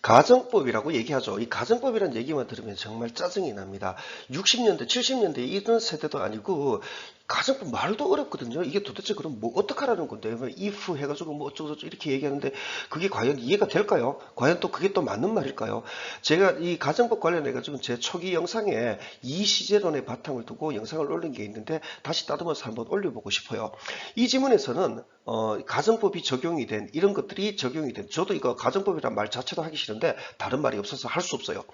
가정법이라고 얘기하죠. 이 가정법이라는 얘기만 들으면 정말 짜증이 납니다. 60년대, 70년대 이런 세대도 아니고 가정법 말도 어렵거든요. 이게 도대체 그럼 뭐 어떡하라는 건데? 뭐 if 해가지고 뭐 어쩌고저쩌고 이렇게 얘기하는데 그게 과연 이해가 될까요? 과연 또 그게 또 맞는 말일까요? 제가 이 가정법 관련해가지고 제 초기 영상에 이시제론의 바탕을 두고 영상을 올린 게 있는데 다시 따듬어서 한번 올려보고 싶어요. 이 지문에서는 가정법이 적용이 된 이런 것들이 적용이 된 저도 이거 가정법이란 말 자체도 하기 싫은데 다른 말이 없어서 할 수 없어요.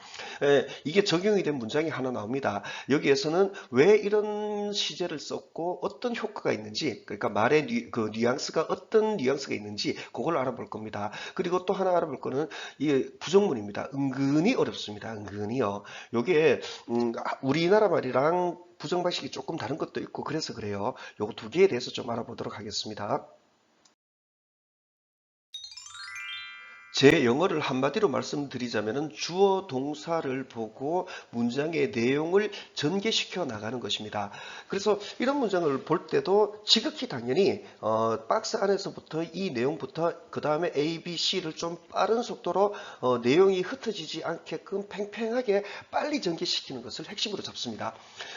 이게 적용이 된 문장이 하나 나옵니다. 여기에서는 왜 이런 시제를 썼고 어떤 효과가 있는지 그러니까 말의 그 뉘앙스가 어떤 뉘앙스가 있는지 그걸 알아볼 겁니다. 그리고 또 하나 알아볼 거는 이 부정문입니다. 은근히 어렵습니다. 은근히요. 요게 우리나라 말이랑 부정 방식이 조금 다른 것도 있고 그래서 그래요. 요거 두 개에 대해서 좀 알아보도록 하겠습니다. 제 영어를 한마디로 말씀드리자면 주어 동사를 보고 문장의 내용을 전개시켜 나가는 것입니다. 그래서 이런 문장을 볼 때도 지극히 당연히 박스 안에서부터 이 내용부터 그 다음에 A, B, C를 좀 빠른 속도로 내용이 흩어지지 않게끔 팽팽하게 빨리 전개시키는 것을 핵심으로 잡습니다.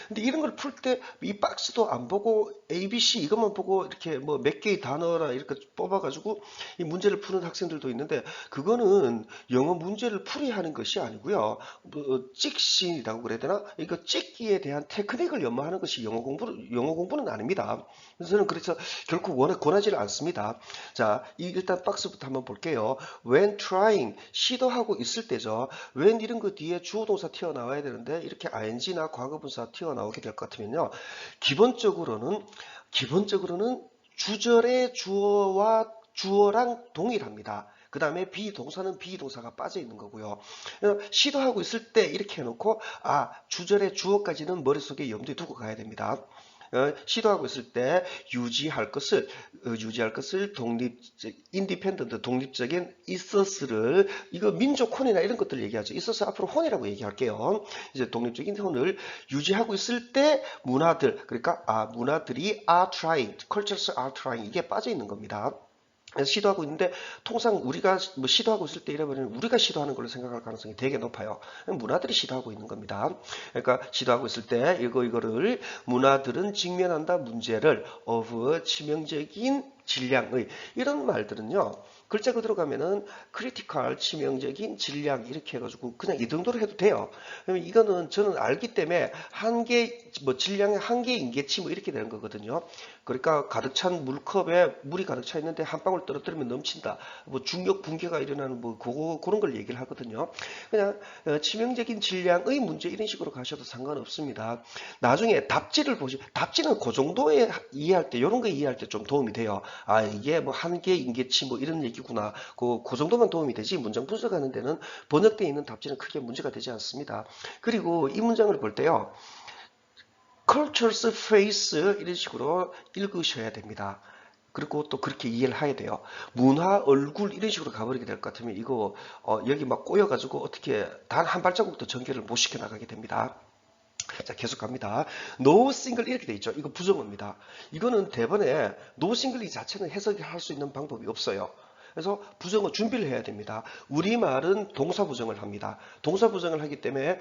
근데 이런 걸 풀 때 이 박스도 안 보고 A, B, C 이것만 보고 이렇게 뭐 몇 개의 단어라 이렇게 뽑아가지고 이 문제를 푸는 학생들도 있는데 그거는 영어 문제를 풀이하는 것이 아니고요. 뭐 찍신이라고 그래야 되나? 이거 찍기에 대한 테크닉을 연마하는 것이 영어 공부는 아닙니다. 그래서 저는 그래서 결코 권하지를 않습니다. 자, 일단 박스부터 한번 볼게요. When trying, 시도하고 있을 때죠. when 이런 거 뒤에 주어 동사 튀어나와야 되는데 이렇게 ing나 과거분사 튀어나오게 될 것 같으면요. 기본적으로는 주절의 주어와 주어랑 동일합니다. 그 다음에 비동사는 비동사가 빠져 있는 거고요. 시도하고 있을 때 이렇게 해놓고 주절의 주어까지는 머릿속에 염두에 두고 가야 됩니다. 시도하고 있을 때 유지할 것을 인디펜던트 독립적인 있었을 이거 민족혼이나 이런 것들 얘기하죠. 있어서 앞으로 혼이라고 얘기할게요. 이제 독립적인 혼을 유지하고 있을 때 문화들 그러니까 문화들이 are trying, cultures are trying 이게 빠져 있는 겁니다. 그래서 시도하고 있는데 통상 우리가 뭐 시도하고 있을 때 이러면 우리가 시도하는 걸로 생각할 가능성이 되게 높아요. 문화들이 시도하고 있는 겁니다. 그러니까 시도하고 있을 때 이거를 문화들은 직면한다 문제를 of 치명적인 질량의 이런 말들은요. 글자 그대로 가면은 크리티컬 치명적인 질량 이렇게 해가지고 그냥 이 정도로 해도 돼요. 그러면 이거는 저는 알기 때문에 한계 뭐 질량의 한계 인계치 뭐 이렇게 되는 거거든요. 그러니까 가득 찬 물컵에 물이 가득 차 있는데 한 방울 떨어뜨리면 넘친다. 뭐 중력 붕괴가 일어나는 뭐 그런 걸 얘기를 하거든요. 그냥 치명적인 질량의 문제 이런 식으로 가셔도 상관없습니다. 나중에 답지를 답지는 그 정도에 이해할 때 이런 거 이해할 때 좀 도움이 돼요. 이게 뭐 한계 인계치 뭐 이런 얘기구나. 그 정도만 도움이 되지 문장 분석하는 데는 번역되어 있는 답지는 크게 문제가 되지 않습니다. 그리고 이 문장을 볼 때요. cultures face 이런 식으로 읽으셔야 됩니다. 그리고 또 그렇게 이해를 해야 돼요. 문화 얼굴 이런 식으로 가버리게 될 것 같으면 이거 여기 막 꼬여가지고 어떻게 단 한 발자국도 전개를 못 시켜 나가게 됩니다. 자, 계속 갑니다. no single 이렇게 돼 있죠. 이거 부정어입니다. 이거는 대번에 no single 이 자체는 해석할 수 있는 방법이 없어요. 그래서 부정어 준비를 해야 됩니다. 우리말은 동사 부정을 합니다. 동사 부정을 하기 때문에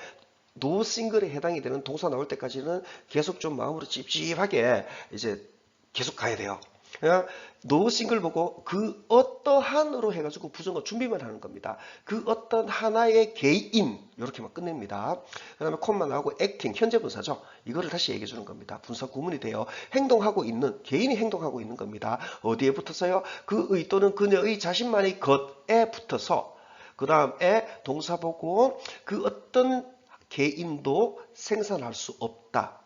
노 싱글에 해당이 되는 동사 나올 때까지는 계속 좀 마음으로 찝찝하게 이제 계속 가야 돼요. 그냥 노 싱글 보고 그 어떠한으로 해가지고 부정어 준비만 하는 겁니다. 그 어떤 하나의 개인 이렇게만 끝냅니다. 그 다음에 콤마 나오고 acting 현재 분사죠. 이거를 다시 얘기해 주는 겁니다. 분사 구문이 돼요. 행동하고 있는 개인이 행동하고 있는 겁니다. 어디에 붙어서요? 그의 또는 그녀의 자신만의 것에 붙어서 그 다음에 동사 보고 그 어떤 개인도 생산할 수 없다.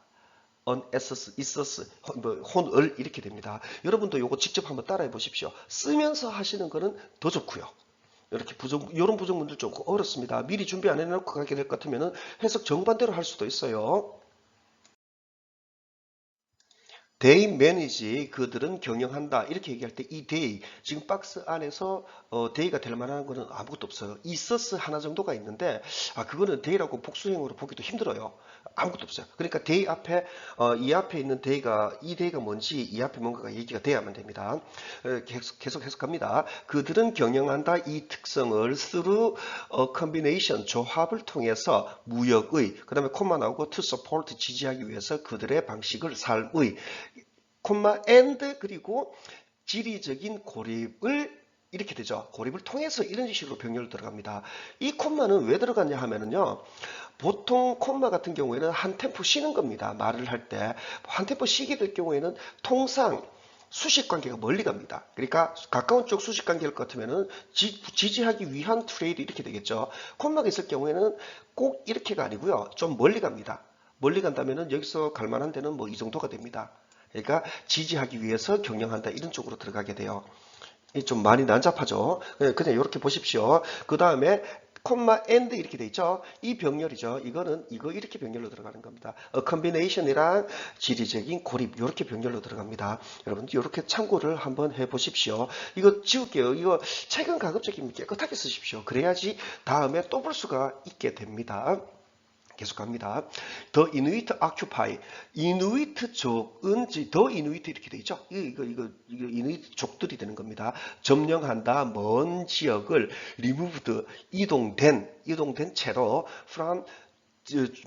있었어, 혼을 이렇게 됩니다. 여러분도 이거 직접 한번 따라해 보십시오. 쓰면서 하시는 거는 더 좋고요. 이렇게 이런 부정문들 좀 어렵습니다. 미리 준비 안 해놓고 가게 될 것 같으면 해석 정반대로 할 수도 있어요. They manage, 그들은 경영한다. 이렇게 얘기할 때 이 they, 지금 박스 안에서 they가 될 만한 거는 아무것도 없어요. 있었어 하나 정도가 있는데 그거는 they라고 복수형으로 보기도 힘들어요. 아무것도 없어요. 그러니까 they 앞에 이 앞에 있는 이 they가 뭔지 이 앞에 뭔가가 얘기가 돼야만 됩니다. 계속 해석합니다. 그들은 경영한다. 이 특성을 through combination, 조합을 통해서 무역의, 그 다음에 콤마 나오고 to support, 지지하기 위해서 그들의 방식을 삶의, 콤마 and, 그리고 지리적인 고립을, 이렇게 되죠. 고립을 통해서 이런 식으로 병렬로 들어갑니다. 이 콤마는 왜 들어갔냐 하면은요, 보통 콤마 같은 경우에는 한 템포 쉬는 겁니다. 말을 할 때 한 템포 쉬게 될 경우에는 통상 수식 관계가 멀리 갑니다. 그러니까 가까운 쪽 수식 관계일 것 같으면은 지지하기 위한 트레이드, 이렇게 되겠죠. 콤마가 있을 경우에는 꼭 이렇게가 아니고요, 좀 멀리 갑니다. 멀리 간다면은 여기서 갈 만한 데는 뭐 이 정도가 됩니다. 그러니까 지지하기 위해서 경영한다, 이런 쪽으로 들어가게 돼요. 좀 많이 난잡하죠. 그냥 이렇게 보십시오. 그 다음에 콤마 and 이렇게 돼 있죠. 이 병렬이죠. 이거는 이거 이렇게 병렬로 들어가는 겁니다. combination이랑 지리적인 고립, 이렇게 병렬로 들어갑니다. 여러분 이렇게 참고를 한번 해 보십시오. 이거 지울게요. 이거 최근 가급적이면 깨끗하게 쓰십시오. 그래야지 다음에 또 볼 수가 있게 됩니다. 계속합니다. The Inuit occupy. 이누이트족은 더 이누이트 이렇게 돼 있죠. 이거 이누이트족들이 되는 겁니다. 점령한다. 먼 지역을 removed, 이동된 채로 from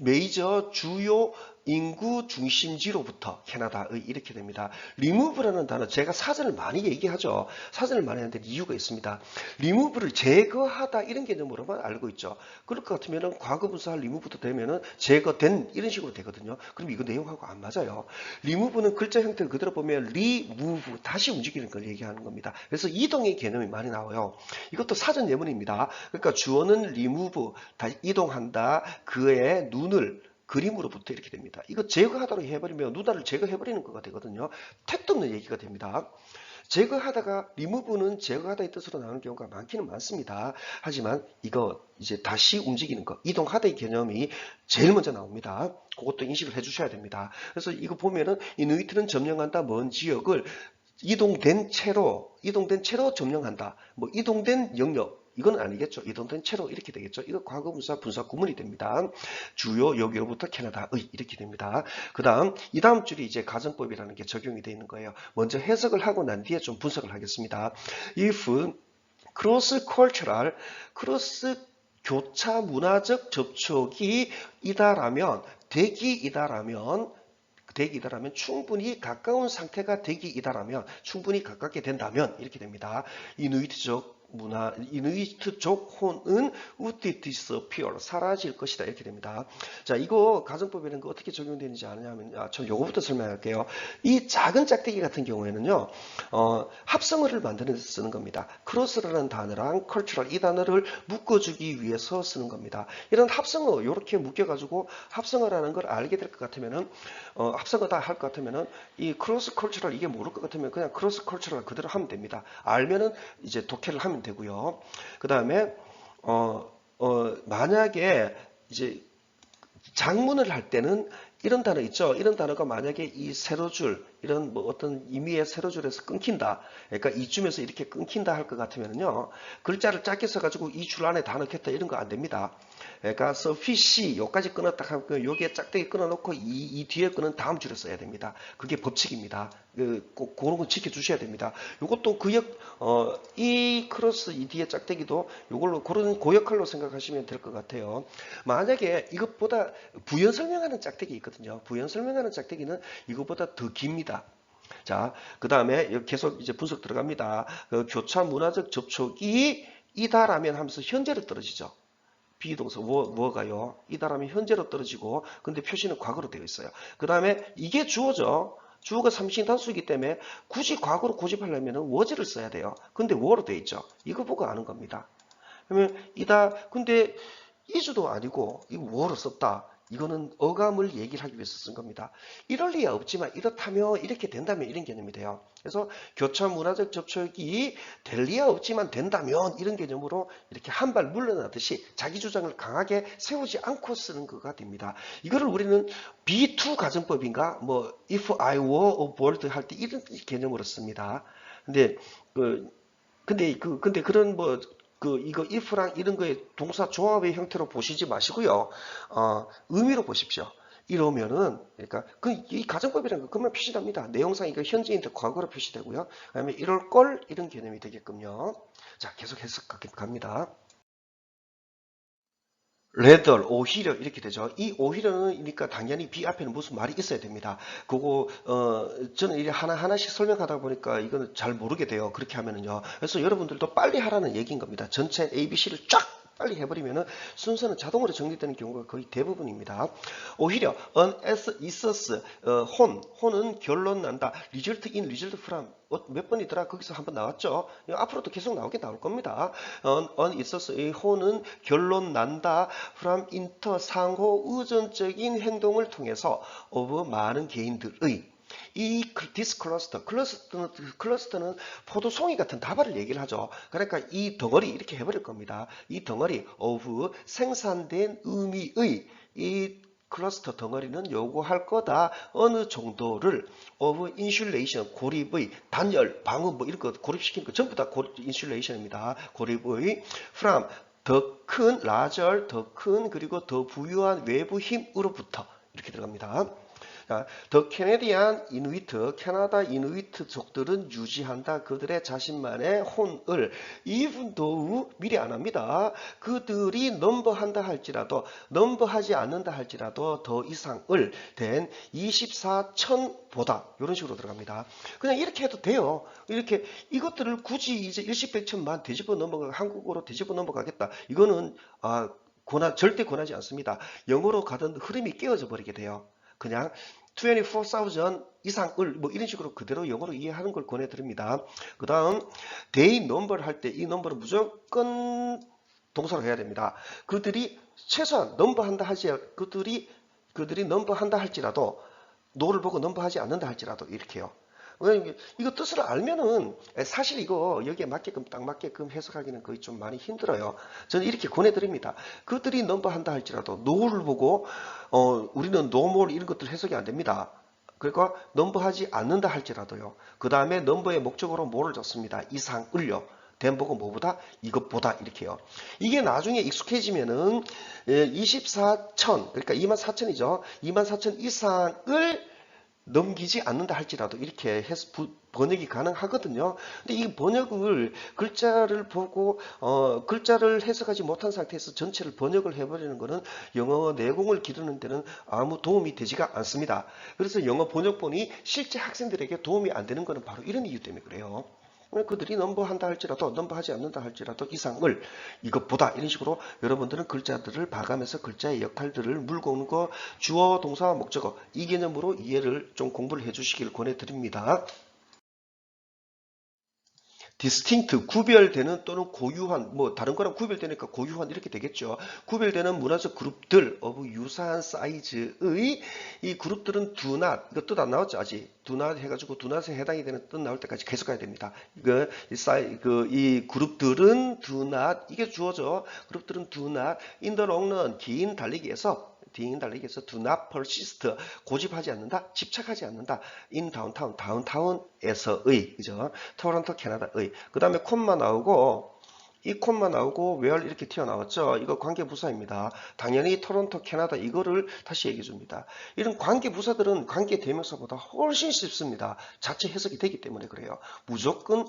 메이저 주요 인구 중심지로부터, 캐나다의, 이렇게 됩니다. remove라는 단어, 제가 사전을 많이 얘기하죠. 사전을 많이 하는데 이유가 있습니다. remove를 제거하다, 이런 개념으로만 알고 있죠. 그럴 것 같으면 과거분사 remove도 되면은 제거된, 이런 식으로 되거든요. 그럼 이거 내용하고 안 맞아요. remove는 글자 형태를 그대로 보면 remove, 다시 움직이는 걸 얘기하는 겁니다. 그래서 이동의 개념이 많이 나와요. 이것도 사전 예문입니다. 그러니까 주어는 remove, 이동한다, 그의 눈을 그림으로부터, 이렇게 됩니다. 이거 제거하다로 해버리면 누나를 제거해버리는 거가 되거든요. 택도 없는 얘기가 됩니다. 제거하다가 remove는 제거하다의 뜻으로 나오는 경우가 많기는 많습니다. 하지만 이거 이제 다시 움직이는 거, 이동하다의 개념이 제일 먼저 나옵니다. 그것도 인식을 해주셔야 됩니다. 그래서 이거 보면은 이누이트는 점령한다, 먼 지역을 이동된 채로 점령한다. 뭐 이동된 영역, 이건 아니겠죠. 이동된 채로, 이렇게 되겠죠. 이거 과거분사 분사 구문이 됩니다. 주요 여기로부터 캐나다의, 이렇게 됩니다. 그 다음 줄이 이제 가정법이라는 게 적용이 되어 있는 거예요. 먼저 해석을 하고 난 뒤에 좀 분석을 하겠습니다. If cross cultural, 크로스 교차 문화적 접촉이 이다라면, 대기이다라면, 충분히 가까운 상태가 대기이다라면, 충분히 가깝게 된다면, 이렇게 됩니다. 이누이트족 혼은 would disappear, 사라질 것이다, 이렇게 됩니다. 자, 이거 가정법이라는 거 어떻게 적용되는지 아느냐면, 저 요거부터 설명할게요. 이 작은 짝대기 같은 경우에는요, 합성어를 만드는 데 쓰는 겁니다. 크로스라는 단어랑 cultural, 이 단어를 묶어주기 위해서 쓰는 겁니다. 이런 합성어, 이렇게 묶여가지고 합성어라는 걸 알게 될 것 같으면은, 합성어다 할 것 같으면은, 이 크로스 컬처럴, 이게 모를 것 같으면 그냥 크로스 컬처럴 그대로 하면 됩니다. 알면은 이제 독해를 하면 되고요. 그 다음에 만약에 이제 장문을 할 때는 이런 단어 있죠. 이런 단어가 만약에 이 세로줄, 이런 뭐 어떤 의미의 세로줄에서 끊긴다. 그러니까 이쯤에서 이렇게 끊긴다 할 것 같으면요, 글자를 짧게 써가지고 이 줄 안에 다 넣겠다, 이런 거 안 됩니다. 그러니까 suffici, 요까지 끊었다 하면 요게 짝대기 끊어놓고 이 뒤에 끊은 다음 줄에 써야 됩니다. 그게 법칙입니다. 꼭 그런 거 지켜주셔야 됩니다. 요것도 이 크로스, 이 뒤에 짝대기도 요걸로 그런 고역할로 생각하시면 될 것 같아요. 만약에 이것보다 부연 설명하는 짝대기 있거든요. 부연 설명하는 짝대기는 이것보다 더 깁니다. 자, 그 다음에 계속 이제 분석 들어갑니다. 교차 문화적 접촉이 이다라면 하면서 현재로 떨어지죠. 비동사 뭐가요? 이다라면 현재로 떨어지고, 근데 표시는 과거로 되어 있어요. 그 다음에 이게 주어죠. 주어가 삼신 단수이기 때문에 굳이 과거로 고집하려면 was를 써야 돼요. 근데 were로 되어 있죠. 이거 보고 아는 겁니다. 그러면 근데 is도 아니고 이거 were로 썼다. 이거는 어감을 얘기를 하기 위해서 쓴 겁니다. 이럴 리야 없지만 이렇다면 이렇게 된다면 이런 개념이 돼요. 그래서 교차 문화적 접촉이 될 리야 없지만 된다면 이런 개념으로 이렇게 한 발 물러나듯이 자기 주장을 강하게 세우지 않고 쓰는 거가 됩니다. 이거를 우리는 B2 가정법인가 뭐 if I were a bird 할 때 이런 개념으로 씁니다. 근데 그런 뭐 이거 if랑 이런 거의 동사 조합의 형태로 보시지 마시고요. 의미로 보십시오. 이러면은 그러니까 이 가정법이라는 거 그만 표시됩니다. 내용상 이거 현재인데 과거로 표시되고요. 그다음에 이럴 걸 이런 개념이 되게끔요. 자, 계속 해석 갑니다. rather, 오히려 이렇게 되죠. 이 오히려는 그러니까 당연히 be 앞에는 무슨 말이 있어야 됩니다. 그거 저는 이게 하나하나씩 설명하다 보니까 이거는 잘 모르게 돼요. 그렇게 하면은요. 그래서 여러분들도 빨리 하라는 얘기인 겁니다. 전체 ABC를 쫙 빨리 해버리면은 순서는 자동으로 정리되는 경우가 거의 대부분입니다. 오히려 on, as, 있었어, 혼은 결론 난다. result in, result from 몇 번이더라? 거기서 한번 나왔죠. 앞으로도 계속 나올 겁니다. on 있었어. 이 혼은 결론 난다. from inter 상호 의존적인 행동을 통해서 of 많은 개인들의 이 클러스터는 포도송이 같은 다발을 얘기를 하죠. 그러니까 이 덩어리 이렇게 해버릴 겁니다. 이 덩어리 of 생산된 의미의 이 클러스터 덩어리는 요구할 거다. 어느 정도를 of insulation 고립의 단열, 방음 뭐 이런 거 고립시키는 거 전부 다 insulation입니다. 고립의 from 더 큰, larger, 더 큰 그리고 더 부유한 외부 힘으로부터 이렇게 들어갑니다. 더 캐네디안 이누이트, 캐나다 이누이트족들은 유지한다. 그들의 자신만의 혼을 even though 미리 안 합니다. 그들이 넘버한다 할지라도 넘버하지 않는다 할지라도 더 이상을 된 24천보다 이런 식으로 들어갑니다. 그냥 이렇게 해도 돼요. 이렇게 이것들을 굳이 이제 일시백천만 되짚어 넘어가 한국어로 되짚어 넘어가겠다. 이거는 절대 권하지 않습니다. 영어로 가던 흐름이 깨어져 버리게 돼요. 그냥 24,000 이상을 뭐 이런 식으로 그대로 영어로 이해하는 걸 권해드립니다. 그 다음 they number 할 때 이 넘버는 무조건 동사로 해야 됩니다. 그들이 최소한 넘버한다 하지 그들이 넘버한다 할지라도 no를 보고 넘버하지 않는다 할지라도 이렇게요. 이거 뜻을 알면은 사실 이거 여기에 맞게끔 딱 맞게끔 해석하기는 거의 좀 많이 힘들어요. 저는 이렇게 권해드립니다. 그들이 넘버한다 할지라도 no를 보고 우리는 no more 이런 것들 해석이 안 됩니다. 그러니까 넘버하지 않는다 할지라도요. 그 다음에 넘버의 목적으로 뭐를 줬습니다. 이상을요. 된 보고 뭐보다 이것보다 이렇게요. 이게 나중에 익숙해지면은 24,000 그러니까 24,000이죠. 24,000 이상을 넘기지 않는다 할지라도 이렇게 번역이 가능하거든요. 근데 이 번역을 글자를 보고 글자를 해석하지 못한 상태에서 전체를 번역을 해버리는 것은 영어 내공을 기르는 데는 아무 도움이 되지가 않습니다. 그래서 영어 번역본이 실제 학생들에게 도움이 안 되는 것은 바로 이런 이유 때문에 그래요. 그들이 넘버한다 할지라도 넘버하지 않는다 할지라도 이상을 이것보다 이런 식으로 여러분들은 글자들을 봐가면서 글자의 역할들을 물고 오는 거 주어 동사 목적어 이 개념으로 이해를 좀 공부를 해 주시길 권해드립니다. distinct, 구별되는 또는 고유한, 뭐 다른 거랑 구별되니까 고유한 이렇게 되겠죠. 구별되는 문화적 그룹들, 유사한 사이즈의 이 그룹들은 do not, 이거 뜻 안 나왔죠 아직. do not 해가지고 do not에 해당이 되는 뜻 나올 때까지 계속 가야 됩니다. 이 그룹들은 do not, 이게 주어죠. 그룹들은 do not in the long run, 긴 달리기에서 do not persist, 고집하지 않는다, 집착하지 않는다. in downtown, 다운타운에서의, 그죠? 토론토, 캐나다의. 그 다음에 콤마 나오고, 이 콤마 나오고 where 이렇게 튀어나왔죠. 이거 관계부사입니다. 당연히 토론토, 캐나다 이거를 다시 얘기해 줍니다. 이런 관계부사들은 관계대명사보다 훨씬 쉽습니다. 자체 해석이 되기 때문에 그래요. 무조건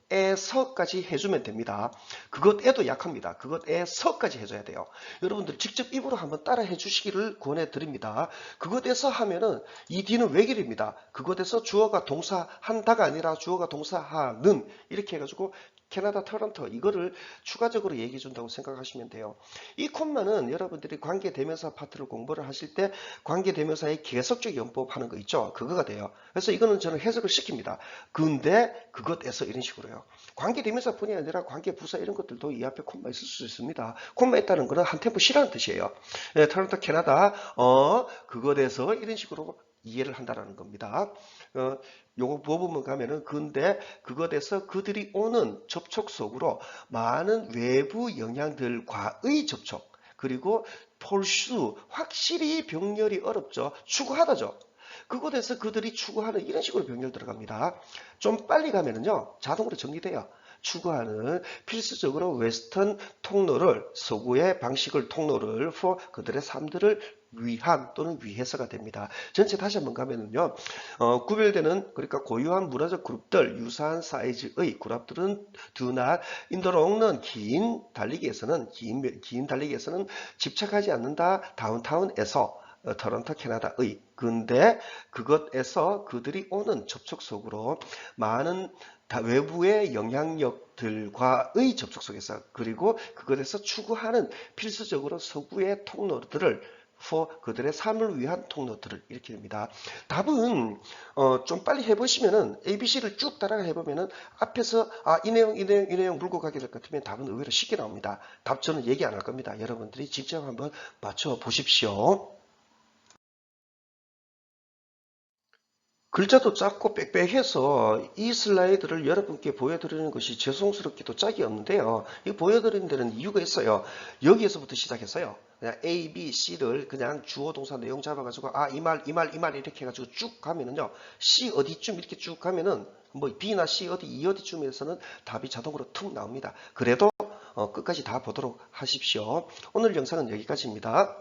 그것에서까지 해주면 됩니다. 그것에도 약합니다. 그것에서까지 해줘야 돼요. 여러분들 직접 입으로 한번 따라 해주시기를 권해드립니다. 그것에서 하면은 이 뒤는 외길입니다. 그것에서 주어가 동사한다가 아니라 주어가 동사하는 이렇게 해가지고 캐나다 토론토 이거를 추가적으로 얘기해 준다고 생각하시면 돼요. 이 콤마는 여러분들이 관계대명사 파트를 공부를 하실 때 관계대명사의 계속적 용법 하는 거 있죠. 그거가 돼요. 그래서 이거는 저는 해석을 시킵니다. 근데 그것에서 이런 식으로요. 관계대명사뿐이 아니라 관계부사 이런 것들도 이 앞에 콤마 있을 수 있습니다. 콤마 있다는 거는 한 템포 쉬라는 뜻이에요. 네, 토론토 캐나다 그것에서 이런 식으로 이해를 한다라는 겁니다. 요거 부분 가면은 근데 그것에서 그들이 오는 접촉 속으로 많은 외부 영향들과의 접촉 그리고 폴수 확실히 병렬이 어렵죠. 추구하다죠. 그곳에서 그들이 추구하는 이런 식으로 병렬 들어갑니다. 좀 빨리 가면은요 자동으로 정리돼요. 추구하는 필수적으로 웨스턴 통로를 서구의 방식을 통로를 for 그들의 삶들을 위한 또는 위해서가 됩니다. 전체 다시 한번 가면은요 구별되는 그러니까 고유한 문화적 그룹들 유사한 사이즈의 그룹들은 두나 인도로는 긴 달리기에서는 긴 달리기에서는 집착하지 않는다. 다운타운에서 토론토 캐나다의 근데 그것에서 그들이 오는 접촉 속으로 많은 외부의 영향력들과의 접촉 속에서 그리고 그것에서 추구하는 필수적으로 서구의 통로들을 for 그들의 삶을 위한 통로들을 이렇게 됩니다. 답은 좀 빨리 해보시면은 ABC를 쭉 따라가 해보면은 앞에서 이 내용 물고 가게 될 것 같으면 답은 의외로 쉽게 나옵니다. 답 저는 얘기 안 할 겁니다. 여러분들이 직접 한번 맞춰 보십시오. 글자도 작고 빽빽해서 이 슬라이드를 여러분께 보여드리는 것이 죄송스럽게도 짝이 없는데요. 이 보여드리는 데는 이유가 있어요. 여기에서부터 시작해서요. 그냥 A, B, C를 그냥 주어 동사 내용 잡아가지고 이 말 이렇게 해가지고 쭉 가면은요. C 어디쯤 이렇게 쭉 가면은 뭐 B나 C 이 어디쯤에서는 답이 자동으로 툭 나옵니다. 그래도 끝까지 다 보도록 하십시오. 오늘 영상은 여기까지입니다.